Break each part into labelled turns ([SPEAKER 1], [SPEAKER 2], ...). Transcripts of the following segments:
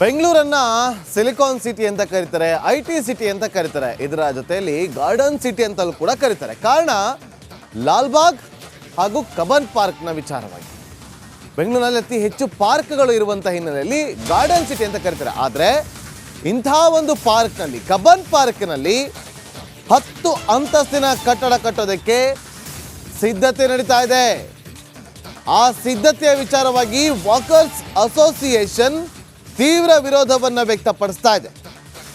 [SPEAKER 1] ಬೆಂಗಳೂರನ್ನ silicon city ಅಂತ ಕರೀತಾರೆ, IT city ಅಂತ ಕರೀತಾರೆ. ಇದರ ಜೊತೆಯಲ್ಲಿ ಗಾರ್ಡನ್ ಸಿಟಿ ಅಂತಲೂ ಕೂಡ ಕರೀತಾರೆ. ಕಾರಣ ಲಾಲ್ಬಾಗ್ ಹಾಗೂ ಕಬ್ಬನ್ ಪಾರ್ಕ್ನ ವಿಚಾರವಾಗಿ. ಬೆಂಗಳೂರಿನಲ್ಲಿ ಅತಿ ಹೆಚ್ಚು ಪಾರ್ಕ್ಗಳು ಇರುವಂಥ ಹಿನ್ನೆಲೆಯಲ್ಲಿ ಗಾರ್ಡನ್ ಸಿಟಿ ಅಂತ ಕರೀತಾರೆ. ಆದರೆ ಇಂಥ ಒಂದು ಪಾರ್ಕ್ನಲ್ಲಿ, ಕಬ್ಬನ್ ಪಾರ್ಕ್ನಲ್ಲಿ 10 ಅಂತಸ್ತಿನ ಕಟ್ಟಡ ಕಟ್ಟೋದಕ್ಕೆ ಸಿದ್ಧತೆ ನಡೀತಾ ಇದೆ. ಆ ಸಿದ್ಧತೆಯ ವಿಚಾರವಾಗಿ ವಾಕರ್ಸ್ ಅಸೋಸಿಯೇಷನ್ ತೀವ್ರ ವಿರೋಧವನ್ನು ವ್ಯಕ್ತಪಡಿಸ್ತಾ ಇದೆ.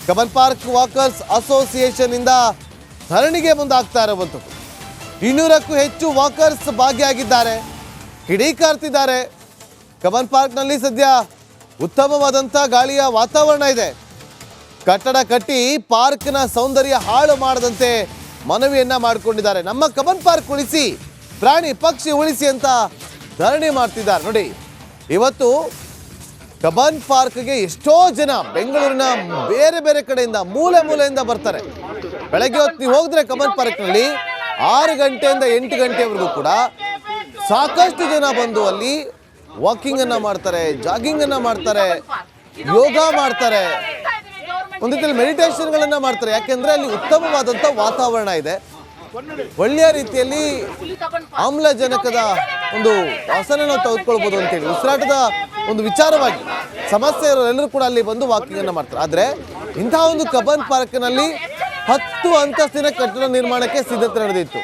[SPEAKER 1] ಕಬ್ಬನ್ ಪಾರ್ಕ್ ವಾಕರ್ಸ್ ಅಸೋಸಿಯೇಷನ್ ಇಂದ ಧರಣಿಗೆ ಮುಂದಾಗ್ತಾ ಇರುವಂಥದ್ದು. 200ಕ್ಕೂ ಹೆಚ್ಚು ವಾಕರ್ಸ್ ಭಾಗಿಯಾಗಿದ್ದಾರೆ, ಕಿಡಿಕಾರ್ತಿದ್ದಾರೆ. ಕಬ್ಬನ್ ಪಾರ್ಕ್ನಲ್ಲಿ ಸದ್ಯ ಉತ್ತಮವಾದಂಥ ಗಾಳಿಯ ವಾತಾವರಣ ಇದೆ. ಕಟ್ಟಡ ಕಟ್ಟಿ ಪಾರ್ಕ್ನ ಸೌಂದರ್ಯ ಹಾಳು ಮಾಡದಂತೆ ಮನವಿಯನ್ನ ಮಾಡಿಕೊಂಡಿದ್ದಾರೆ. ನಮ್ಮ ಕಬ್ಬನ್ ಪಾರ್ಕ್ ಉಳಿಸಿ, ಪ್ರಾಣಿ ಪಕ್ಷಿ ಉಳಿಸಿ ಅಂತ ಧರಣಿ ಮಾಡ್ತಿದ್ದಾರೆ. ನೋಡಿ, ಇವತ್ತು ಕಬ್ಬನ್ ಪಾರ್ಕ್ಗೆ ಎಷ್ಟೋ ಜನ ಬೆಂಗಳೂರಿನ ಬೇರೆ ಬೇರೆ ಕಡೆಯಿಂದ, ಮೂಲೆಯಿಂದ ಬರ್ತಾರೆ. ಬೆಳಗ್ಗೆ ಹೊತ್ತು ನೀವು ಹೋಗಿದ್ರೆ ಕಬ್ಬನ್ ಪಾರ್ಕ್ನಲ್ಲಿ 6 ಗಂಟೆಯಿಂದ 8 ಗಂಟೆವರೆಗೂ ಕೂಡ ಸಾಕಷ್ಟು ಜನ ಬಂದು ಅಲ್ಲಿ ವಾಕಿಂಗ್ ಅನ್ನ ಮಾಡ್ತಾರೆ, ಜಾಗಿಂಗ್ ಅನ್ನ ಮಾಡ್ತಾರೆ, ಯೋಗ ಮಾಡ್ತಾರೆ, ಒಂದು ರೀತಿಯಲ್ಲಿ ಮೆಡಿಟೇಷನ್ಗಳನ್ನ ಮಾಡ್ತಾರೆ. ಯಾಕೆಂದ್ರೆ ಅಲ್ಲಿ ಉತ್ತಮವಾದಂಥ ವಾತಾವರಣ ಇದೆ, ಒಳ್ಳೆಯ ರೀತಿಯಲ್ಲಿ ಆಮ್ಲಜನಕದ ಒಂದು ವಾಸನೆ ನಾವು ತೆಗೆದುಕೊಳ್ಬೋದು ಅಂತೇಳಿ ಉಸಿರಾಟದ ಒಂದು ವಿಚಾರವಾಗಿ ಸಮಸ್ಯೆ ಇರೋರೆಲ್ಲರೂ ಕೂಡ ಅಲ್ಲಿ ಬಂದು ವಾಕಿಂಗ್ ಅನ್ನ ಮಾಡ್ತಾರೆ. ಆದರೆ ಇಂತಹ ಒಂದು ಕಬ್ಬನ್ ಪಾರ್ಕ್ನಲ್ಲಿ 10 ಅಂತಸ್ತಿನ ಕಟ್ಟಡ ನಿರ್ಮಾಣಕ್ಕೆ ಸಿದ್ಧತೆ ನಡೆದಿತ್ತು.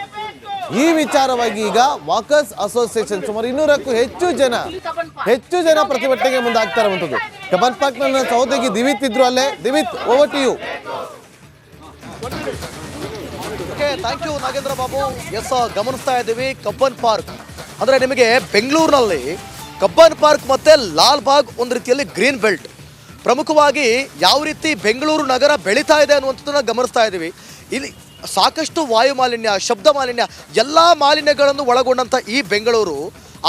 [SPEAKER 1] ಈ ವಿಚಾರವಾಗಿ ಈಗ ವಾಕರ್ಸ್ ಅಸೋಸಿಯೇಷನ್ ಸುಮಾರು 200ಕ್ಕೂ ಹೆಚ್ಚು ಜನ ಪ್ರತಿಭಟನೆಗೆ ಮುಂದಾಗ್ತಾ ಇರುವಂಥದ್ದು. ಕಬ್ಬನ್ ಪಾರ್ಕ್ ನ ಸಹೋದರಿ ದಿವಿತ್ ಇದ್ರು ಅಲ್ಲೇ. Divith, over to you.
[SPEAKER 2] Thank you Nagendra Babu. ಗಮನಿಸ್ತಾ ಇದ್ದೀವಿ ಕಬ್ಬನ್ ಪಾರ್ಕ್ ಅಂದ್ರೆ ನಿಮಗೆ ಬೆಂಗಳೂರಿನಲ್ಲಿ ಕಬ್ಬನ್ ಪಾರ್ಕ್ ಮತ್ತೆ ಲಾಲ್ಬಾಗ್ ಒಂದು ರೀತಿಯಲ್ಲಿ ಗ್ರೀನ್ ಬೆಲ್ಟ್. ಪ್ರಮುಖವಾಗಿ ಯಾವ ರೀತಿ ಬೆಂಗಳೂರು ನಗರ ಬೆಳೀತಾ ಇದೆ ಅನ್ನುವಂಥದ್ದನ್ನ ಗಮನಿಸ್ತಾ ಇದ್ದೀವಿ. ಇಲ್ಲಿ ಸಾಕಷ್ಟು ವಾಯು ಮಾಲಿನ್ಯ, ಶಬ್ದ ಮಾಲಿನ್ಯ, ಎಲ್ಲ ಮಾಲಿನ್ಯಗಳನ್ನು ಒಳಗೊಂಡಂಥ ಈ ಬೆಂಗಳೂರು.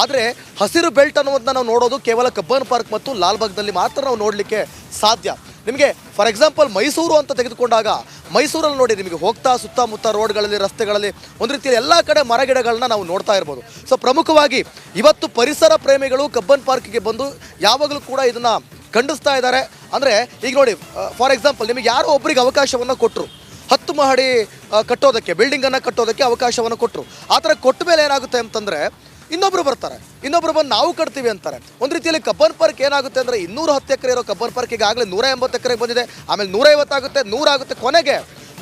[SPEAKER 2] ಆದರೆ ಹಸಿರು ಬೆಲ್ಟ್ ಅನ್ನೋದನ್ನ ನಾವು ನೋಡೋದು ಕೇವಲ ಕಬ್ಬನ್ ಪಾರ್ಕ್ ಮತ್ತು ಲಾಲ್ಬಾಗ್ದಲ್ಲಿ ಮಾತ್ರ ನಾವು ನೋಡಲಿಕ್ಕೆ ಸಾಧ್ಯ. ನಿಮಗೆ ಫಾರ್ ಎಕ್ಸಾಂಪಲ್ ಮೈಸೂರು ಅಂತ ತೆಗೆದುಕೊಂಡಾಗ, ಮೈಸೂರಲ್ಲಿ ನೋಡಿ ನಿಮಗೆ ಹೋಗ್ತಾ ಸುತ್ತಮುತ್ತ ರೋಡ್ಗಳಲ್ಲಿ, ರಸ್ತೆಗಳಲ್ಲಿ ಒಂದು ರೀತಿಯಲ್ಲಿ ಎಲ್ಲ ಕಡೆ ಮರಗಿಡಗಳನ್ನ ನಾವು ನೋಡ್ತಾ ಇರ್ಬೋದು. ಸೊ ಪ್ರಮುಖವಾಗಿ ಇವತ್ತು ಪರಿಸರ ಪ್ರೇಮಿಗಳು ಕಬ್ಬನ್ ಪಾರ್ಕ್ಗೆ ಬಂದು ಯಾವಾಗಲೂ ಕೂಡ ಇದನ್ನ ಖಂಡಿಸ್ತಾ ಇದ್ದಾರೆ. ಅಂದರೆ ಈಗ ನೋಡಿ, ಫಾರ್ ಎಕ್ಸಾಂಪಲ್ ನಿಮಗೆ ಯಾರೋ ಒಬ್ಬರಿಗೆ ಅವಕಾಶವನ್ನು ಕೊಟ್ಟರು, 10 ಮಹಡಿ ಕಟ್ಟೋದಕ್ಕೆ, ಬಿಲ್ಡಿಂಗನ್ನು ಕಟ್ಟೋದಕ್ಕೆ ಅವಕಾಶವನ್ನು ಕೊಟ್ಟರು. ಆ ಥರ ಕೊಟ್ಟ ಮೇಲೆ ಏನಾಗುತ್ತೆ ಅಂತಂದರೆ ಇನ್ನೊಬ್ರು ಬರ್ತಾರೆ, ಇನ್ನೊಬ್ರು ಬಂದು ನಾವು ಕಟ್ತೀವಿ ಅಂತಾರೆ. ಒಂದು ರೀತಿಯಲ್ಲಿ ಕಬ್ಬನ್ ಪಾರ್ಕ್ ಏನಾಗುತ್ತೆ ಅಂದರೆ 210 ಎಕರೆ ಇರೋ ಕಬ್ಬನ್ ಪಾರ್ಕ್ ಈಗಾಗಲೇ 180 ಎಕರೆಗೆ ಬಂದಿದೆ, ಆಮೇಲೆ 150 ಆಗುತ್ತೆ, 100 ಆಗುತ್ತೆ. ಕೊನೆಗೆ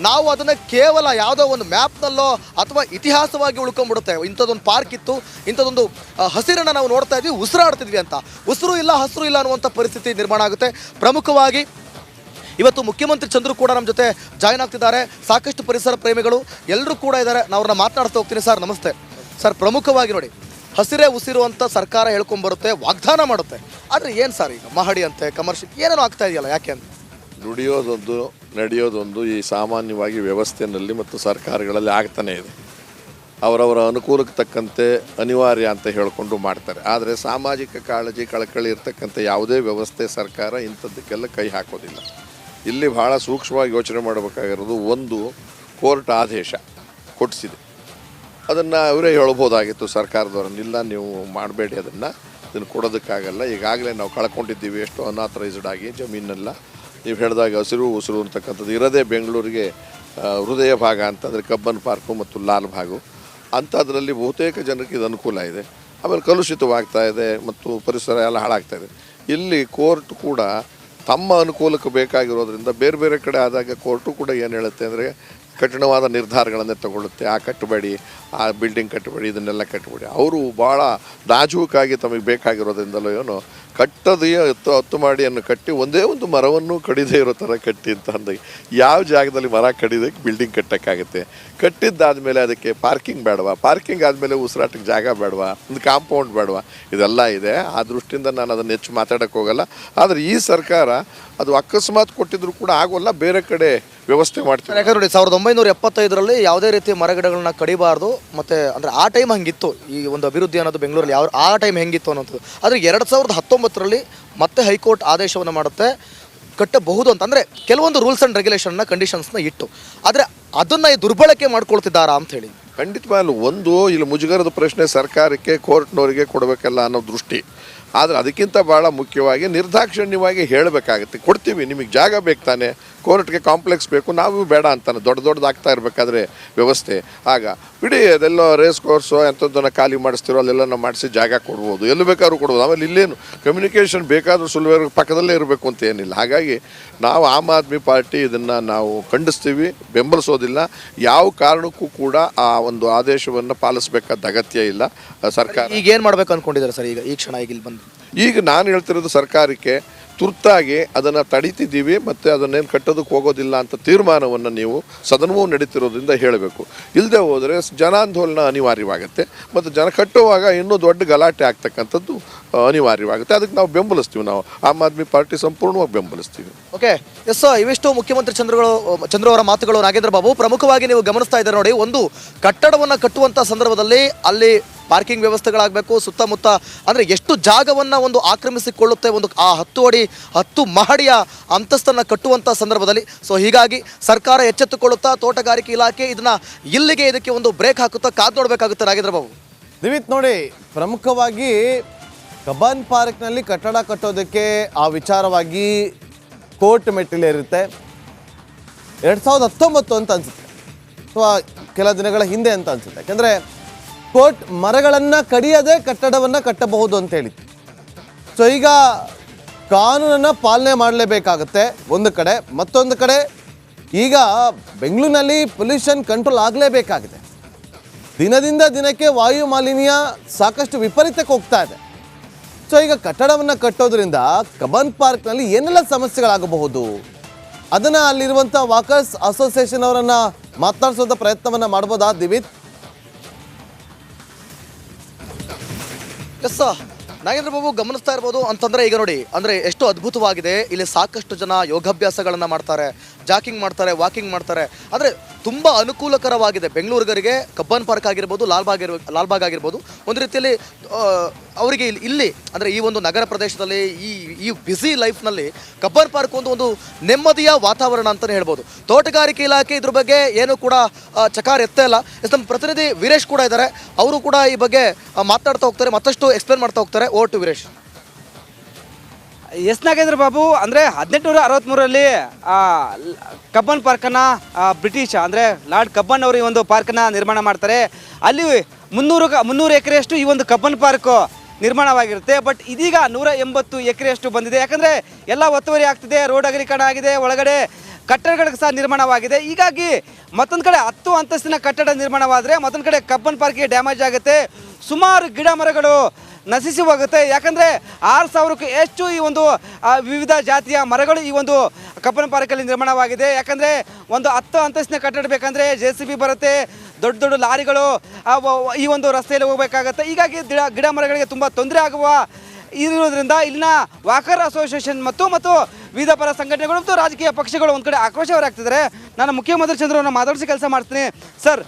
[SPEAKER 2] ನಾವು ಅದನ್ನು ಕೇವಲ ಯಾವುದೋ ಒಂದು ಮ್ಯಾಪ್ನಲ್ಲೋ ಅಥವಾ ಇತಿಹಾಸವಾಗಿ ಉಳ್ಕೊಂಡ್ಬಿಡುತ್ತೆ. ಇಂಥದ್ದೊಂದು ಪಾರ್ಕ್ ಇತ್ತು, ಇಂಥದ್ದೊಂದು ಹಸಿರನ್ನು ನಾವು ನೋಡ್ತಾ ಇದ್ವಿ, ಉಸಿರಾಡ್ತಿದ್ವಿ ಅಂತ. ಉಸಿರು ಇಲ್ಲ, ಹಸಿರು ಇಲ್ಲ ಅನ್ನುವಂಥ ಪರಿಸ್ಥಿತಿ ನಿರ್ಮಾಣ ಆಗುತ್ತೆ. ಪ್ರಮುಖವಾಗಿ ಇವತ್ತು ಮುಖ್ಯಮಂತ್ರಿ ಚಂದ್ರು ಕೂಡ ನಮ್ಮ ಜೊತೆ ಜಾಯ್ನ್ ಆಗ್ತಿದ್ದಾರೆ. ಸಾಕಷ್ಟು ಪರಿಸರ ಪ್ರೇಮಿಗಳು ಎಲ್ಲರೂ ಕೂಡ ಇದ್ದಾರೆ. ನಾವು ಅವ್ರನ್ನ ಮಾತನಾಡ್ತಾ ಹೋಗ್ತೀನಿ. ಸರ್ ನಮಸ್ತೆ. ಸರ್, ಪ್ರಮುಖವಾಗಿ ನೋಡಿ, ಹಸಿರೇ ಉಸಿರು ಅಂತ ಸರ್ಕಾರ ಹೇಳ್ಕೊಂಡ್ಬರುತ್ತೆ, ವಾಗ್ದಾನ ಮಾಡುತ್ತೆ. ಆದರೆ ಏನು ಸರ್, ಈಗ ಮಹಡಿ ಅಂತೆ, ಕಮರ್ಷಿಯಲ್ ಏನೇನೋ ಆಗ್ತಾ ಇದೆಯಲ್ಲ, ಯಾಕೆ ಅಂತ?
[SPEAKER 3] ನುಡಿಯೋದೊಂದು ನಡೆಯೋದೊಂದು ಈ ಸಾಮಾನ್ಯವಾಗಿ ವ್ಯವಸ್ಥೆಯಲ್ಲಿ ಮತ್ತು ಸರ್ಕಾರಗಳಲ್ಲಿ ಆಗ್ತಾನೇ ಇದೆ. ಅವರವರ ಅನುಕೂಲಕ್ಕೆ ತಕ್ಕಂತೆ ಅನಿವಾರ್ಯ ಅಂತ ಹೇಳಿಕೊಂಡು ಮಾಡ್ತಾರೆ. ಆದರೆ ಸಾಮಾಜಿಕ ಕಾಳಜಿ, ಕಳಕಳಿ ಇರ್ತಕ್ಕಂಥ ಯಾವುದೇ ವ್ಯವಸ್ಥೆ, ಸರ್ಕಾರ ಇಂಥದ್ದಕ್ಕೆಲ್ಲ ಕೈ ಹಾಕೋದಿಲ್ಲ. ಇಲ್ಲಿ ಭಾಳ ಸೂಕ್ಷ್ಮವಾಗಿ ಯೋಚನೆ ಮಾಡಬೇಕಾಗಿರೋದು, ಒಂದು ಕೋರ್ಟ್ ಆದೇಶ ಕೊಡಿಸಿದೆ, ಅದನ್ನು ಅವರೇ ಹೇಳ್ಬೋದಾಗಿತ್ತು ಸರ್ಕಾರದವ್ರನ್ನ, ಇಲ್ಲ ನೀವು ಮಾಡಬೇಡಿ, ಇದನ್ನು ಕೊಡೋದಕ್ಕಾಗಲ್ಲ, ಈಗಾಗಲೇ ನಾವು ಕಳ್ಕೊಂಡಿದ್ದೀವಿ ಎಷ್ಟು ಅನ್ಆಥರೈಸ್ಡ್ ಆಗಿ ಜಮೀನೆಲ್ಲ. ನೀವು ಹೇಳಿದಾಗ ಹಸಿರು ಉಸಿರು ಅಂತಕ್ಕಂಥದ್ದು ಇರೋದೇ ಬೆಂಗಳೂರಿಗೆ ಹೃದಯ ಭಾಗ ಅಂತಂದರೆ ಕಬ್ಬನ್ ಪಾರ್ಕು ಮತ್ತು ಲಾಲ್ಬಾಗು. ಅಂಥದ್ರಲ್ಲಿ ಬಹುತೇಕ ಜನರಿಗೆ ಇದು ಅನುಕೂಲ ಇದೆ. ಆಮೇಲೆ ಕಲುಷಿತವಾಗ್ತಾ ಇದೆ ಮತ್ತು ಪರಿಸರ ಎಲ್ಲ ಹಾಳಾಗ್ತಾ ಇದೆ. ಇಲ್ಲಿ ಕೋರ್ಟ್ ಕೂಡ ತಮ್ಮ ಅನುಕೂಲಕ್ಕೆ ಬೇಕಾಗಿರೋದ್ರಿಂದ ಬೇರೆ ಬೇರೆ ಕಡೆ ಆದಾಗ ಕೋರ್ಟು ಕೂಡ ಏನು ಹೇಳುತ್ತೆ ಅಂದರೆ ಕಠಿಣವಾದ ನಿರ್ಧಾರಗಳನ್ನೇ ತಗೊಳ್ಳುತ್ತೆ. ಆ ಕಟ್ಟಬೇಡಿ, ಆ ಬಿಲ್ಡಿಂಗ್ ಕಟ್ಟಬೇಡಿ, ಇದನ್ನೆಲ್ಲ ಕಟ್ಟಬೇಡಿ. ಅವರು ಭಾಳ ನಾಜೂಕಾಗಿ ತಮಗೆ ಬೇಕಾಗಿರೋದ್ರಿಂದಲೋ ಏನೋ ಕಟ್ಟೋದೇ 10 ಮಾಡಿಯನ್ನು ಕಟ್ಟಿ ಒಂದೇ ಒಂದು ಮರವನ್ನು ಕಡಿದೇ ಇರೋ ಥರ ಕಟ್ಟಿ ಅಂತ ಅಂದಾಗ ಯಾವ ಜಾಗದಲ್ಲಿ ಮರ ಕಡಿದಕ್ಕೆ ಬಿಲ್ಡಿಂಗ್ ಕಟ್ಟೋಕ್ಕಾಗುತ್ತೆ? ಕಟ್ಟಿದ್ದಾದಮೇಲೆ ಅದಕ್ಕೆ ಪಾರ್ಕಿಂಗ್ ಬೇಡವಾ? ಪಾರ್ಕಿಂಗ್ ಆದಮೇಲೆ ಉಸಿರಾಟಕ್ಕೆ ಜಾಗ ಬೇಡವಾ? ಒಂದು ಕಾಂಪೌಂಡ್ ಬೇಡವಾ? ಇದೆಲ್ಲ ಇದೆ. ಆ ದೃಷ್ಟಿಯಿಂದ ನಾನು ಅದನ್ನು ಹೆಚ್ಚು ಮಾತಾಡೋಕ್ಕೆ ಹೋಗಲ್ಲ. ಆದರೆ ಈ ಸರ್ಕಾರ ಅದು ಅಕಸ್ಮಾತ್ ಕೊಟ್ಟಿದ್ರು ಕೂಡ ಆಗೋಲ್ಲ, ಬೇರೆ ಕಡೆ ವ್ಯವಸ್ಥೆ ಮಾಡ್ತೀವಿ.
[SPEAKER 2] ಯಾಕಂದ್ರೆ ನೋಡಿ, 1975ರಲ್ಲಿ ಯಾವುದೇ ರೀತಿ ಮರಗಿಡಗಳನ್ನ ಕಡಿಬಾರ್ದು. ಮತ್ತು ಅಂದರೆ ಆ ಟೈಮ್ ಹಂಗಿತ್ತು, ಈ ಒಂದು ಅಭಿವೃದ್ಧಿ ಅನ್ನೋದು ಬೆಂಗಳೂರಲ್ಲಿ ಆ ಟೈಮ್ ಹೆಂಗಿತ್ತು ಅನ್ನೋದು. ಆದರೆ 2019ರಲ್ಲಿ ಮತ್ತೆ ಹೈಕೋರ್ಟ್ ಆದೇಶವನ್ನು ಮಾಡುತ್ತೆ, ಕಟ್ಟಬಹುದು ಅಂತ. ಅಂದರೆ ಕೆಲವೊಂದು ರೂಲ್ಸ್ ಆ್ಯಂಡ್ ರೆಗ್ಯುಲೇಷನ್ನ, ಕಂಡೀಷನ್ಸ್ನ ಇಟ್ಟು. ಆದರೆ ಅದನ್ನು ದುರ್ಬಳಕೆ ಮಾಡ್ಕೊಳ್ತಿದ್ದಾರಾ ಅಂತ ಹೇಳಿ
[SPEAKER 3] ಖಂಡಿತವಾಗ್ಲೂ ಒಂದು ಇಲ್ಲಿ ಮುಜುಗರದ ಪ್ರಶ್ನೆ ಸರ್ಕಾರಕ್ಕೆ, ಕೋರ್ಟ್ನವರಿಗೆ ಕೊಡಬೇಕಲ್ಲ ಅನ್ನೋ ದೃಷ್ಟಿ. ಆದರೆ ಅದಕ್ಕಿಂತ ಭಾಳ ಮುಖ್ಯವಾಗಿ ನಿರ್ದಾಕ್ಷಿಣ್ಯವಾಗಿ ಹೇಳಬೇಕಾಗುತ್ತೆ, ಕೊಡ್ತೀವಿ ನಿಮಗೆ ಜಾಗ ಬೇಕು ತಾನೆ, ಕೋರ್ಟ್ಗೆ ಕಾಂಪ್ಲೆಕ್ಸ್ ಬೇಕು, ನಾವು ಬೇಡ ಅಂತಾನೆ ದೊಡ್ಡದಾಗ್ತಾ ಇರಬೇಕಾದ್ರೆ ವ್ಯವಸ್ಥೆ. ಆಗ ಬಿಡಿ ಅದೆಲ್ಲ ರೇಸ್ ಕೋರ್ಸು ಎಂಥದ್ದನ್ನು ಖಾಲಿ ಮಾಡಿಸ್ತಿರೋ ಅಲ್ಲೆಲ್ಲ ನಾವು ಮಾಡಿಸಿ ಜಾಗ ಕೊಡ್ಬೋದು, ಎಲ್ಲಿ ಬೇಕಾದ್ರೂ ಕೊಡ್ಬೋದು. ಆಮೇಲೆ ಇಲ್ಲೇನು ಕಮ್ಯುನಿಕೇಷನ್ ಬೇಕಾದರೂ ಸುಲಭ ಪಕ್ಕದಲ್ಲೇ ಇರಬೇಕು ಅಂತ ಏನಿಲ್ಲ. ಹಾಗಾಗಿ ನಾವು ಆಮ್ ಆದ್ಮಿ ಪಾರ್ಟಿ ಇದನ್ನು ನಾವು ಖಂಡಿಸ್ತೀವಿ, ಬೆಂಬಲಿಸೋದಿಲ್ಲ. ಯಾವ ಕಾರಣಕ್ಕೂ ಕೂಡ ಆ ಒಂದು ಆದೇಶವನ್ನು ಪಾಲಿಸಬೇಕಾದ ಅಗತ್ಯ ಇಲ್ಲ ಸರ್ಕಾರ.
[SPEAKER 2] ಈಗ ಏನು ಮಾಡ್ಬೇಕು ಅಂದ್ಕೊಂಡಿದ್ದಾರೆ ಸರ್ ಈ ಕ್ಷಣ ಈಗ ಇಲ್ಲಿ ಬಂದು?
[SPEAKER 3] ಈಗ ನಾನು ಹೇಳ್ತಿರೋದು ಸರ್ಕಾರಕ್ಕೆ ತುರ್ತಾಗಿ ಅದನ್ನು ತಡೀತಿದ್ದೀವಿ ಮತ್ತು ಅದನ್ನೇನು ಕಟ್ಟೋದಕ್ಕೆ ಹೋಗೋದಿಲ್ಲ ಅಂತ ತೀರ್ಮಾನವನ್ನು ನೀವು ಸದನವೂ ನಡೀತಿರೋದ್ರಿಂದ ಹೇಳಬೇಕು. ಇಲ್ಲದೆ ಹೋದರೆ ಜನಾಂದೋಲನ ಅನಿವಾರ್ಯವಾಗುತ್ತೆ ಮತ್ತು ಜನ ಕಟ್ಟುವಾಗ ಇನ್ನೂ ದೊಡ್ಡ ಗಲಾಟೆ ಆಗ್ತಕ್ಕಂಥದ್ದು ಅನಿವಾರ್ಯವಾಗುತ್ತೆ. ಅದಕ್ಕೆ ನಾವು ಬೆಂಬಲಿಸ್ತೀವಿ, ನಾವು ಆಮ್ ಆದ್ಮಿ ಪಾರ್ಟಿ ಸಂಪೂರ್ಣವಾಗಿ ಬೆಂಬಲಿಸ್ತೀವಿ.
[SPEAKER 2] ಓಕೆ, ಎಸ್, ಇವಿಷ್ಟು ಮುಖ್ಯಮಂತ್ರಿ ಚಂದ್ರು ಅವರ ಮಾತುಗಳು. ನಾಗೇಂದ್ರ ಬಾಬು, ಪ್ರಮುಖವಾಗಿ ನೀವು ಗಮನಿಸ್ತಾ ಇದ್ದಾರೆ ನೋಡಿ, ಒಂದು ಕಟ್ಟಡವನ್ನು ಕಟ್ಟುವಂಥ ಸಂದರ್ಭದಲ್ಲಿ ಅಲ್ಲಿ ಪಾರ್ಕಿಂಗ್ ವ್ಯವಸ್ಥೆಗಳಾಗಬೇಕು, ಸುತ್ತಮುತ್ತ ಅಂದರೆ ಎಷ್ಟು ಜಾಗವನ್ನು ಒಂದು ಆಕ್ರಮಿಸಿಕೊಳ್ಳುತ್ತೆ ಒಂದು ಆ 10 ಮಹಡಿಯ ಅಂತಸ್ತನ್ನು ಕಟ್ಟುವಂಥ ಸಂದರ್ಭದಲ್ಲಿ. ಸೊ ಹೀಗಾಗಿ ಸರ್ಕಾರ ಎಚ್ಚೆತ್ತುಕೊಳ್ಳುತ್ತಾ, ತೋಟಗಾರಿಕೆ ಇಲಾಖೆ ಇದಕ್ಕೆ ಒಂದು ಬ್ರೇಕ್ ಹಾಕುತ್ತಾ ಕಾದು ನೋಡಬೇಕಾಗುತ್ತೆ. ನಾಗೇಂದ್ರ ಬಾಬು,
[SPEAKER 1] ದಿವಿತ್ ನೋಡಿ, ಪ್ರಮುಖವಾಗಿ ಕಬ್ಬನ್ ಪಾರ್ಕ್ನಲ್ಲಿ ಕಟ್ಟಡ ಕಟ್ಟೋದಕ್ಕೆ ಆ ವಿಚಾರವಾಗಿ ಕೋರ್ಟ್ ಮೆಟ್ಟಿಲೇರುತ್ತೆ. 2019 ಅಂತ ಅನಿಸುತ್ತೆ, ಅಥವಾ ಕೆಲ ದಿನಗಳ ಹಿಂದೆ ಅಂತ ಅನಿಸುತ್ತೆ. ಯಾಕೆಂದರೆ ಕೋರ್ಟ್ ಮರಗಳನ್ನು ಕಡಿಯದೆ ಕಟ್ಟಡವನ್ನು ಕಟ್ಟಬಹುದು ಅಂತ ಹೇಳಿತ್ತು. ಸೊ ಈಗ ಕಾನೂನನ್ನು ಪಾಲನೆ ಮಾಡಲೇಬೇಕಾಗುತ್ತೆ ಒಂದು ಕಡೆ. ಮತ್ತೊಂದು ಕಡೆ ಈಗ ಬೆಂಗಳೂರಿನಲ್ಲಿ ಪೊಲ್ಯೂಷನ್ ಕಂಟ್ರೋಲ್ ಆಗಲೇಬೇಕಾಗಿದೆ. ದಿನದಿಂದ ದಿನಕ್ಕೆ ವಾಯು ಮಾಲಿನ್ಯ ಸಾಕಷ್ಟು ವಿಪರೀತಕ್ಕೆ ಹೋಗ್ತಾ ಇದೆ. ಸೊ ಈಗ ಕಟ್ಟಡವನ್ನು ಕಟ್ಟೋದ್ರಿಂದ ಕಬ್ಬನ್ ಪಾರ್ಕ್ನಲ್ಲಿ ಏನೆಲ್ಲ ಸಮಸ್ಯೆಗಳಾಗಬಹುದು ಅದನ್ನು ಅಲ್ಲಿರುವಂಥ ವಾಕರ್ಸ್ ಅಸೋಸಿಯೇಷನ್ ಅವರನ್ನು ಮಾತನಾಡಿಸುವಂಥ ಪ್ರಯತ್ನವನ್ನು ಮಾಡ್ಬೋದಾ ದಿವಿತ್?
[SPEAKER 2] ಎಸ್ ನಾಗೇಂದ್ರ ಬಾಬು, ಗಮನಿಸ್ತಾ ಇರ್ಬೋದು ಅಂತಂದರೆ ಈಗ ನೋಡಿ, ಅಂದರೆ ಎಷ್ಟು ಅದ್ಭುತವಾಗಿದೆ. ಇಲ್ಲಿ ಸಾಕಷ್ಟು ಜನ ಯೋಗಾಭ್ಯಾಸಗಳನ್ನು ಮಾಡ್ತಾರೆ, ಜಾಕಿಂಗ್ ಮಾಡ್ತಾರೆ, ವಾಕಿಂಗ್ ಮಾಡ್ತಾರೆ. ಅಂದರೆ ತುಂಬ ಅನುಕೂಲಕರವಾಗಿದೆ ಬೆಂಗಳೂರಿಗರಿಗೆ. ಕಬ್ಬನ್ ಪಾರ್ಕ್ ಆಗಿರ್ಬೋದು, ಲಾಲ್ಬಾಗ್ ಆಗಿರ್ಬೋದು, ಒಂದು ರೀತಿಯಲ್ಲಿ ಅವರಿಗೆ ಇಲ್ಲಿ ಅಂದರೆ ಈ ಒಂದು ನಗರ ಪ್ರದೇಶದಲ್ಲಿ ಈ ಬ್ಯುಸಿ ಲೈಫ್ನಲ್ಲಿ ಕಬ್ಬನ್ ಪಾರ್ಕ್ ಒಂದು ನೆಮ್ಮದಿಯ ವಾತಾವರಣ ಅಂತಲೇ ಹೇಳ್ಬೋದು. ತೋಟಗಾರಿಕೆ ಇಲಾಖೆ ಇದ್ರ ಬಗ್ಗೆ ಏನು ಕೂಡ ಚಕಾರ ಎತ್ತೇ ಇಲ್ಲ. ನಮ್ಮ ಪ್ರತಿನಿಧಿ ವೀರೇಶ್ ಕೂಡ ಇದ್ದಾರೆ, ಅವರು ಕೂಡ ಈ ಬಗ್ಗೆ ಮಾತನಾಡ್ತಾ ಹೋಗ್ತಾರೆ, ಮತ್ತಷ್ಟು ಎಕ್ಸ್ಪ್ಲೇನ್ ಮಾಡ್ತಾ ಹೋಗ್ತಾರೆ. Over to Veeresh.
[SPEAKER 4] S Nagendra Babu, ಅಂದರೆ 1863ರಲ್ಲಿ ಕಬ್ಬನ್ ಪಾರ್ಕನ್ನು ಬ್ರಿಟಿಷ್ ಅಂದರೆ ಲಾರ್ಡ್ ಕಬ್ಬನ್ ಅವರು ಈ ಒಂದು ಪಾರ್ಕನ್ನು ನಿರ್ಮಾಣ ಮಾಡ್ತಾರೆ. ಅಲ್ಲಿ 300 ಎಕರೆಯಷ್ಟು ಈ ಒಂದು ಕಬ್ಬನ್ ಪಾರ್ಕು ನಿರ್ಮಾಣವಾಗಿರುತ್ತೆ. ಬಟ್ ಇದೀಗ 180 ಎಕರೆಯಷ್ಟು ಬಂದಿದೆ. ಯಾಕಂದರೆ ಎಲ್ಲ ಒತ್ತುವರಿ ಆಗ್ತಿದೆ, ರೋಡ್ ಅಗಲೀಕರಣ ಆಗಿದೆ, ಒಳಗಡೆ ಕಟ್ಟಡಗಳಿಗೆ ಸಹ ನಿರ್ಮಾಣವಾಗಿದೆ. ಹೀಗಾಗಿ ಮತ್ತೊಂದು ಕಡೆ 10 ಅಂತಸ್ತಿನ ಕಟ್ಟಡ ನಿರ್ಮಾಣವಾದರೆ ಮತ್ತೊಂದು ಕಡೆ ಕಬ್ಬನ್ ಪಾರ್ಕಿಗೆ ಡ್ಯಾಮೇಜ್ ಆಗುತ್ತೆ. ಸುಮಾರು ಗಿಡ ಮರಗಳು ನಶಿಸಿ ಹೋಗುತ್ತೆ. ಯಾಕಂದರೆ 6000ಕ್ಕೂ ಹೆಚ್ಚು ಈ ಒಂದು ವಿವಿಧ ಜಾತಿಯ ಮರಗಳು ಈ ಒಂದು ಕಬ್ಬನ್ ಪಾರ್ಕಲ್ಲಿ ನಿರ್ಮಾಣವಾಗಿದೆ. ಯಾಕಂದರೆ ಒಂದು 10 ಅಂತಸ್ತಿನ ಕಟ್ಟಡ ಬೇಕಂದರೆ JCB ಬರುತ್ತೆ, ದೊಡ್ಡ ದೊಡ್ಡ ಲಾರಿಗಳು ಈ ಒಂದು ರಸ್ತೆಯಲ್ಲಿ ಹೋಗಬೇಕಾಗತ್ತೆ. ಹೀಗಾಗಿ ಗಿಡ ಮರಗಳಿಗೆ ತುಂಬ ತೊಂದರೆ ಆಗುವ ಇರೋದ್ರಿಂದ ಇಲ್ಲಿನ ವಾಕರ್ ಅಸೋಸಿಯೇಷನ್ ಮತ್ತು ವಿವಿಧ ಪರ ಸಂಘಟನೆಗಳು ಮತ್ತು ರಾಜಕೀಯ ಪಕ್ಷಗಳು ಒಂದು ಕಡೆ ಆಕ್ರೋಶ ಹೊರಹಾಕ್ತಿದ್ದಾರೆ. ನಾನು ಮುಖ್ಯಮಂತ್ರಿ ಚಂದ್ರವನ್ನು ಮಾತಾಡಿಸಿ ಕೆಲಸ ಮಾಡ್ತೀನಿ. ಸರ್,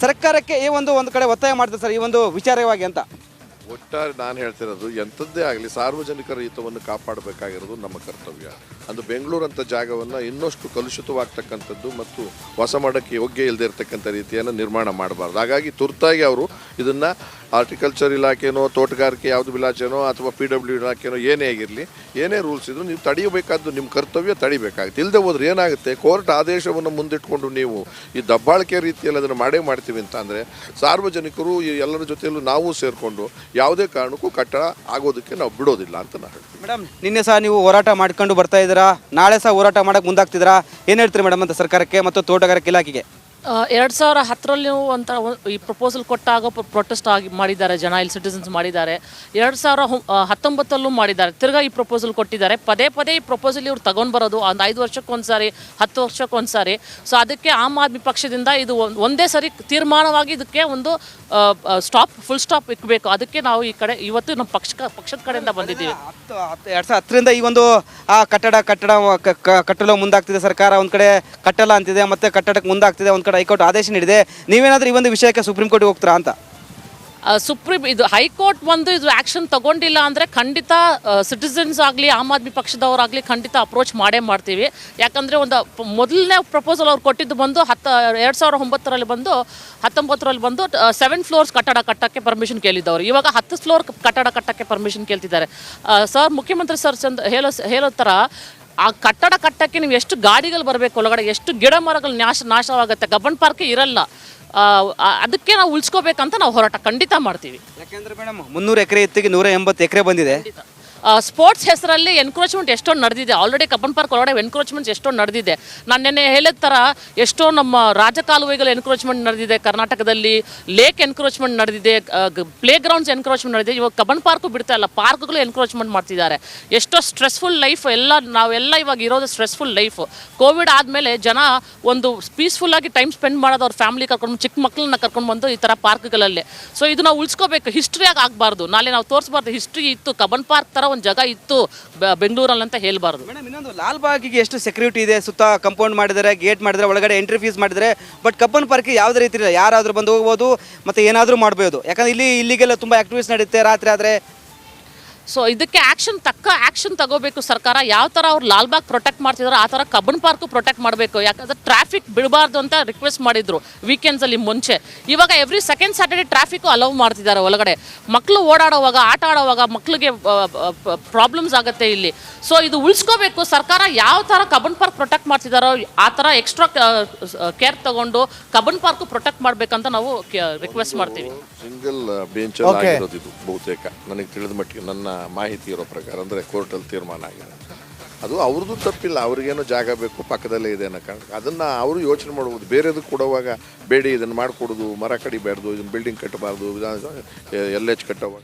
[SPEAKER 4] ಸರ್ಕಾರಕ್ಕೆ ಈ ಒಂದು ಕಡೆ ಒತ್ತಾಯ ಮಾಡ್ತಾರೆ ಸರ್ ಈ ಒಂದು ವಿಚಾರವಾಗಿ ಅಂತ.
[SPEAKER 3] ಒಟ್ಟಾರೆ ನಾನು ಹೇಳ್ತಿರೋದು, ಎಂಥದ್ದೇ ಆಗಲಿ ಸಾರ್ವಜನಿಕರ ಹಿತವನ್ನು ಕಾಪಾಡಬೇಕಾಗಿರೋದು ನಮ್ಮ ಕರ್ತವ್ಯ. ಅದು ಬೆಂಗಳೂರು ಅಂತ ಜಾಗವನ್ನು ಇನ್ನಷ್ಟು ಕಲುಷಿತವಾಗ್ತಕ್ಕಂಥದ್ದು ಮತ್ತು ಹೊಸ ಮಾಡಕ್ಕೆ ಯೋಗ್ಯ ಇಲ್ಲದೆ ಇರತಕ್ಕಂಥ ರೀತಿಯನ್ನು ನಿರ್ಮಾಣ ಮಾಡಬಾರ್ದು. ಹಾಗಾಗಿ ತುರ್ತಾಗಿ ಅವರು ಇದನ್ನು ಹಾರ್ಟಿಕಲ್ಚರ್ ಇಲಾಖೆನೋ, ತೋಟಗಾರಿಕೆ ಯಾವುದು ಇಲಾಖೆನೋ ಅಥವಾ PW ಇಲಾಖೆನೋ ಏನೇ ಆಗಿರಲಿ, ಏನೇ ರೂಲ್ಸ್ ಇದ್ದರೂ ನೀವು ತಡೆಯಬೇಕಾದ್ದು ನಿಮ್ಮ ಕರ್ತವ್ಯ, ತಡಿಬೇಕಾಗುತ್ತೆ. ಇಲ್ಲದೆ ಹೋದ್ರೆ ಏನಾಗುತ್ತೆ, ಕೋರ್ಟ್ ಆದೇಶವನ್ನು ಮುಂದಿಟ್ಕೊಂಡು ನೀವು ಈ ದಬ್ಬಾಳಿಕೆ ರೀತಿಯಲ್ಲಿ ಅದನ್ನು ಮಾಡ್ತೀವಿ ಅಂತ ಅಂದರೆ ಸಾರ್ವಜನಿಕರು ಎಲ್ಲರ ಜೊತೆಯಲ್ಲೂ ನಾವು ಸೇರಿಕೊಂಡು ಯಾವುದೇ ಕಾರಣಕ್ಕೂ ಕಟ್ಟಡ ಆಗೋದಕ್ಕೆ ನಾವು ಬಿಡೋದಿಲ್ಲ ಅಂತ ನಾನು ಹೇಳ್ತೀನಿ.
[SPEAKER 4] ಮೇಡಮ್, ನಿನ್ನೆ ಸಹ ನೀವು ಹೋರಾಟ ಮಾಡ್ಕೊಂಡು ಬರ್ತಾ ಇದ್ದೀರಾ, ನಾಳೆ ಸಹ ಹೋರಾಟ ಮಾಡೋಕ್ಕೆ ಮುಂದಾಗ್ತಿದ್ದೀರಾ, ಏನು ಹೇಳ್ತೀರಿ ಮೇಡಮ್ ಅಂತ ಸರ್ಕಾರಕ್ಕೆ ಮತ್ತು ತೋಟಗಾರಿಕೆ ಇಲಾಖೆಗೆ?
[SPEAKER 5] 2010ರಲ್ಲಿ ಈ ಪ್ರಪೋಸಲ್ ಕೊಟ್ಟಾಗ ಪ್ರೊಟೆಸ್ಟ್ ಮಾಡಿದ್ದಾರೆ ಜನ, ಇಲ್ಲಿ ಸಿಟಿಸನ್ಸ್ ಮಾಡಿದ್ದಾರೆ. 2019 ಮಾಡಿದ್ದಾರೆ, ತಿರ್ಗಾ ಈ ಪ್ರಪೋಸಲ್ ಕೊಟ್ಟಿದ್ದಾರೆ. ಪದೇ ಪದೇ ಈ ಪ್ರಪೋಸಲ್ ಇವ್ರು ತಗೊಂಡು ಬರೋದು ಒಂದು 5 ವರ್ಷಕ್ಕೊಂದ್ಸಾರಿ, 10 ವರ್ಷಕ್ಕೊಂದ್ಸಾರಿ. ಸೊ ಅದಕ್ಕೆ ಆಮ್ ಆದ್ಮಿ ಪಕ್ಷದಿಂದ ಇದು ಒಂದೇ ಸರಿ ತೀರ್ಮಾನವಾಗಿ ಇದಕ್ಕೆ ಒಂದು ಫುಲ್ ಸ್ಟಾಪ್ ಇಕ್ಕಬೇಕು. ಅದಕ್ಕೆ ನಾವು ಈ ಕಡೆ ಇವತ್ತು ನಮ್ಮ ಪಕ್ಷದ ಕಡೆಯಿಂದ ಬಂದಿದ್ದೀವಿ.
[SPEAKER 4] 2010ರಿಂದ ಈ ಒಂದು ಕಟ್ಟಡ ಕಟ್ಟಲು ಮುಂದಾಗ್ತಿದೆ ಸರ್ಕಾರ. ಒಂದು ಕಡೆ ಕಟ್ಟಲ್ಲ ಅಂತಿದೆ, ಮತ್ತೆ ಕಟ್ಟಡಕ್ಕೆ ಮುಂದಾಗ್ತಿದೆ, ಒಂದು ಕಡೆ ಹೈಕೋರ್ಟ್ ಆದೇಶ ನೀಡಿದೆ. ನೀವೇನಾದರೂ ಈ ಒಂದು ವಿಷಯಕ್ಕೆ ಸುಪ್ರೀಂ ಕೋರ್ಟ್ಗೆ ಹೋಗ್ತೀರಾ ಅಂತ?
[SPEAKER 5] ಸುಪ್ರೀಂ ಇದು ಹೈಕೋರ್ಟ್ ಒಂದು ಇದು ಆ್ಯಕ್ಷನ್ ತಗೊಂಡಿಲ್ಲ ಅಂದರೆ ಖಂಡಿತ ಸಿಟಿಸನ್ಸ್ ಆಗಲಿ ಆಮ್ ಆದ್ಮಿ ಪಕ್ಷದವರಾಗಲಿ ಖಂಡಿತ ಅಪ್ರೋಚ್ ಮಾಡೇ ಮಾಡ್ತೀವಿ. ಯಾಕಂದರೆ ಒಂದು ಮೊದಲನೇ ಪ್ರಪೋಸಲ್ ಅವ್ರು ಕೊಟ್ಟಿದ್ದು ಬಂದು 2009ರಲ್ಲಿ ಬಂದು 19ರಲ್ಲಿ ಬಂದು 7 ಫ್ಲೋರ್ಸ್ ಕಟ್ಟಡ ಕಟ್ಟಕ್ಕೆ ಪರ್ಮಿಷನ್ ಕೇಳಿದ್ದವರು. ಇವಾಗ 10 ಫ್ಲೋರ್ ಕಟ್ಟಡ ಕಟ್ಟಕ್ಕೆ ಪರ್ಮಿಷನ್ ಕೇಳ್ತಿದ್ದಾರೆ. ಸರ್ ಮುಖ್ಯಮಂತ್ರಿ ಸರ್ ಹೇಳೋ ಥರ ಆ ಕಟ್ಟಡ ಕಟ್ಟಕ್ಕೆ ನೀವು ಎಷ್ಟು ಗಾಡಿಗಳು ಬರಬೇಕು ಒಳಗಡೆ, ಎಷ್ಟು ಗಿಡ ಮರಗಳು ನಾಶವಾಗುತ್ತೆ, ಕಬ್ಬನ್ ಪಾರ್ಕ್ ಇರಲ್ಲ. ಅದಕ್ಕೆ ನಾವು ಉಳಿಸ್ಕೋಬೇಕಂತ ನಾವು ಹೋರಾಟ ಖಂಡಿತ ಮಾಡ್ತೀವಿ.
[SPEAKER 4] ಯಾಕೆಂದ್ರೆ ಮೇಡಮ್ 300 ಎಕರೆ ಇತ್ತಿಗೆ 180 ಎಕರೆ ಬಂದಿದೆ.
[SPEAKER 5] ಸ್ಪೋರ್ಟ್ಸ್ ಹೆಸರಲ್ಲಿ ಎನ್ಕ್ರೋಚ್ಮೆಂಟ್ ಎಷ್ಟೊಂದು ನಡೆದಿದೆ. ಆಲ್ರೆಡಿ ಕಬ್ಬನ್ ಪಾರ್ಕ್ ಒಳಗಡೆ ಎನ್ಕ್ರೋಚ್ಮೆಂಟ್ಸ್ ಎಷ್ಟೊಂದು ನಡೆದಿದೆ. ನಾನು ನೆನ್ನೆ ಹೇಳಿದ ಥರ ಎಷ್ಟೋ ನಮ್ಮ ರಾಜಕಾಲುವೆಗಳು ಎನ್ಕ್ರೋಚ್ಮೆಂಟ್ ನಡೆದಿದೆ ಕರ್ನಾಟಕದಲ್ಲಿ, ಲೇಕ್ ಎನ್ಕ್ರೋಚ್ಮೆಂಟ್ ನಡೆದಿದೆ, ಪ್ಲೇ ಗ್ರೌಂಡ್ಸ್ ಎನ್ಕ್ರೋಚ್ಮೆಂಟ್ ನಡೆದಿದೆ. ಇವಾಗ ಕಬ್ಬನ್ ಪಾರ್ಕು ಬಿಡ್ತಾ ಇಲ್ಲ, ಪಾರ್ಕ್ಗಳು ಎನ್ಕ್ರೋಚ್ಮೆಂಟ್ ಮಾಡ್ತಿದ್ದಾರೆ. ಎಷ್ಟೋ ಸ್ಟ್ರೆಸ್ಫುಲ್ ಲೈಫ್ ನಾವೆಲ್ಲ ಇವಾಗ ಇರೋದು ಸ್ಟ್ರೆಸ್ಫುಲ್ ಲೈಫ್. ಕೋವಿಡ್ ಆದಮೇಲೆ ಜನ ಒಂದು ಪೀಸ್ಫುಲ್ಲಾಗಿ ಟೈಮ್ ಸ್ಪೆಂಡ್ ಮಾಡೋದು ಅವ್ರ ಫ್ಯಾಮಿಲಿ ಕರ್ಕೊಂಡು ಚಿಕ್ಕ ಮಕ್ಕಳನ್ನ ಕರ್ಕೊಂಡು ಬಂದು ಈ ಥರ ಪಾರ್ಕ್ಗಳಲ್ಲೇ. ಸೊ ಇದು ನಾವು ಉಳಿಸ್ಕೋಬೇಕು, ಹಿಸ್ಟ್ರಿಯಾಗಿ ಆಗಬಾರ್ದು. ನಾಳೆ ನಾವು ತೋರಿಸ್ಬಾರ್ದು ಹಿಸ್ಟ್ರಿ ಇತ್ತು, ಕಬ್ಬನ್ ಪಾರ್ಕ್ ಥರ ಒಂದು ಜಾಗ ಇತ್ತು ಬೆಂಗಳೂರಲ್ಲಿ ಅಂತ ಹೇಳ್ಬಾರ್ದು.
[SPEAKER 4] ಮೇಡಮ್ ಇನ್ನೊಂದು ಲಾಲ್ಬಾಗಿಗೆ ಎಷ್ಟು ಸೆಕ್ಯೂರಿಟಿ ಇದೆ, ಸುತ್ತ ಕಂಪೌಂಡ್ ಮಾಡಿದ್ದಾರೆ, ಗೇಟ್ ಮಾಡಿದ್ದಾರೆ, ಒಳಗಡೆ ಎಂಟ್ರಿ ಫೀಸ್ ಮಾಡಿದ್ದಾರೆ. ಬಟ್ ಕಬ್ಬನ್ ಪಾರ್ಕ್ ಯಾವುದೇ ರೀತಿ ಇಲ್ಲ, ಯಾರಾದರೂ ಬಂದು ಹೋಗ್ಬೋದು ಮತ್ತು ಏನಾದರೂ ಮಾಡ್ಬೋದು. ಯಾಕಂದ್ರೆ ಇಲ್ಲಿಗೆಲ್ಲ ತುಂಬ ಆಕ್ಟಿವಿಟೀಸ್ ನಡೆಯುತ್ತೆ ರಾತ್ರಿ ಆದರೆ.
[SPEAKER 5] ಸೊ ಇದಕ್ಕೆ ತಕ್ಕ ಆ್ಯಕ್ಷನ್ ತಗೋಬೇಕು ಸರ್ಕಾರ. ಯಾವ ಥರ ಅವ್ರು ಲಾಲ್ಬಾಗ್ ಪ್ರೊಟೆಕ್ಟ್ ಮಾಡ್ತಿದಾರೋ ಆ ಥರ ಕಬ್ಬನ್ ಪಾರ್ಕು ಪ್ರೊಟೆಕ್ಟ್ ಮಾಡಬೇಕು. ಯಾಕಂದರೆ ಟ್ರಾಫಿಕ್ ಬಿಡಬಾರ್ದು ಅಂತ ರಿಕ್ವೆಸ್ಟ್ ಮಾಡಿದ್ರು ವೀಕೆಂಡ್ಸಲ್ಲಿ ಮುಂಚೆ. ಇವಾಗ every second Saturday traffic allow ಮಾಡ್ತಿದ್ದಾರೆ ಒಳಗಡೆ. ಮಕ್ಕಳು ಓಡಾಡೋವಾಗ ಆಟ ಆಡೋವಾಗ ಮಕ್ಕಳಿಗೆ ಪ್ರಾಬ್ಲಮ್ಸ್ ಆಗುತ್ತೆ ಇಲ್ಲಿ. ಸೊ ಇದು ಉಳಿಸ್ಕೋಬೇಕು ಸರ್ಕಾರ. ಯಾವ ಥರ ಕಬ್ಬನ್ ಪಾರ್ಕ್ ಪ್ರೊಟೆಕ್ಟ್ ಮಾಡ್ತಿದ್ದಾರೋ ಆ ಥರ ಎಕ್ಸ್ಟ್ರಾ ಕೇರ್ ತಗೊಂಡು ಕಬ್ಬನ್ ಪಾರ್ಕು ಪ್ರೊಟೆಕ್ಟ್ ಮಾಡಬೇಕಂತ ನಾವು ರಿಕ್ವೆಸ್ಟ್ ಮಾಡ್ತೀವಿ.
[SPEAKER 3] ಸಿಂಗಲ್ ಬೆಂಚಲ್ಲಿ ಆಗಿರೋದು ಇದು ಬಹುತೇಕ ನನಗೆ ತಿಳಿದ ಮಟ್ಟಿಗೆ, ನನ್ನ ಮಾಹಿತಿ ಇರೋ ಪ್ರಕಾರ. ಅಂದರೆ ಕೋರ್ಟಲ್ಲಿ ತೀರ್ಮಾನ ಆಗಿದೆ. ಅದು ಅವ್ರದ್ದು ತಪ್ಪಿಲ್ಲ, ಅವ್ರಿಗೇನೋ ಜಾಗ ಬೇಕು ಪಕ್ಕದಲ್ಲೇ ಇದೆ ಅನ್ನೋ ಕಾರಣಕ್ಕೆ ಅದನ್ನು ಅವರು ಯೋಚನೆ ಮಾಡ್ಬೋದು. ಬೇರೆದಕ್ಕೆ ಕೊಡುವಾಗ ಬೇಡಿ ಇದನ್ನು ಮಾಡಿಕೊಡೋದು, ಮರ ಕಡಿಬಾರ್ದು, ಇದನ್ನು ಬಿಲ್ಡಿಂಗ್ ಕಟ್ಟಬಾರ್ದು, LH ಕಟ್ಟೋವಾಗ